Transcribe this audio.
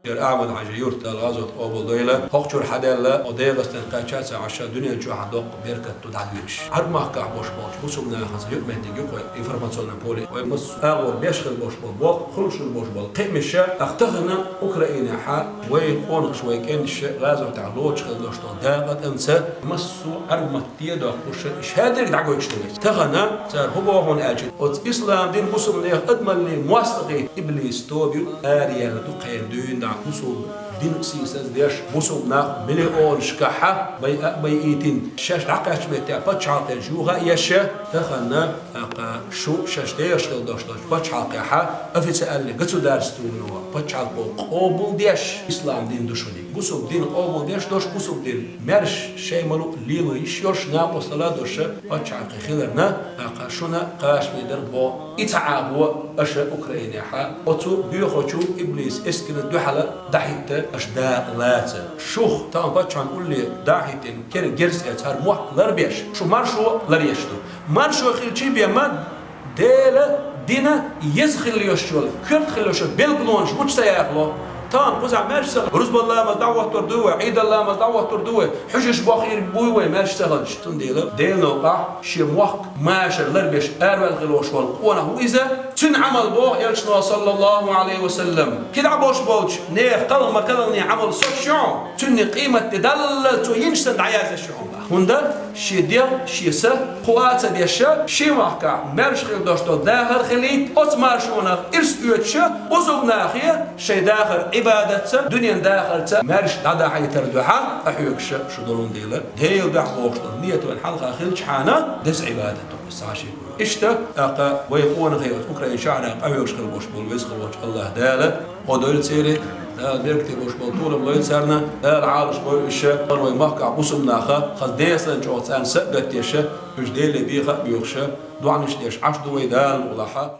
أعمل حاجة يورت الغازوت قبل ديلا هقشر حدلا وديغس تنقاشات عشان الدنيا جو حدوق بيركت تدعويش عرض ما كع بوش بوسمنا خاص يوم مهدي يقوي إنفورماسيون بولي ويمس أغور بيشغل بوش بول خلص البوش بول قيم الشيء اختغنا أوكرانيا حا ويقون شوي كان الشيء غازو تعلوش خلوش داقت أنسى مسو أرمتية داقوش شهادة دعوي يشتغل تغنا صار هو هون أجد إسلام دين مسلم أدمن لي موثقي إبليس توبيو آريا تقين دين مسو دين سيساز ديش مسو ناخ مليون شكاحة بي إيتين شاش عقاش بيتع بتشعاق جوغا يشا تخنا شو شاش ديش خلدوش بتشعاقها أفي سأل لي قصو دارس تونوا بتشعاق قبول ديش إسلام دين دشوني مسو دين قبول ديش دوش مسو دين مرش شيء ملو ليلو يشيرش نابوس لا دوش بتشعاق خيرنا شونا قاش بيدر بو إتعابوا أشياء أوكرانيا حا أتو بيخوشو إبليس إسكن الدحلة دحيته أشداء لاته شوخ تام باتشان قول لي دحيتين كير جرس هر موح لربيش شو مارشو لريشتو مارشو خيل شي بيمان ديلا دينا يزخل يشول كرت خل يشول بيلبلونش بوش سياخلو تام قزع ماشي رزب الله ما دعوة تردوه عيد الله ما دعوة تردوه حجش باخير بوي ماشي تغلش تنديله ديل نوقع شي موق ماشي لربش أروى الغلوش والقوة وإذا تنعمل بوه يلشنا صلى الله عليه وسلم كده عبوش بوش نيف قلن ما قلني عمل صوت شعو تني قيمة تدلل تو ينشتن عياز الشعو هندا شي دير شي سه قوات ديشا شي واقع مرش خيل دوشتو داخل خليت أت مارشونا إرس يوتشا وزوج ناخية شي داخل عبادته دنيا داخلته مرش دادا حيتر دوحة أحيوكش شو دولون ديلا ديل دح بوشتو نيته الحلقة خلش حانا دس عبادته الساشي إشتا أقا ويقون غيرت أوكرانيا شعرا أحيوكش خل بوش بول ويسخل وش الله دالا ودول سيري لا بيركتي بوش بطولة ملايين سرنا لا العالش بوي إشا قروي محكع بوسم ناخا خاص ديسا جوتسان سقت يشا مش ديلي بيخا بيوخشا دوعنش ديش عش دوي دال ولاحا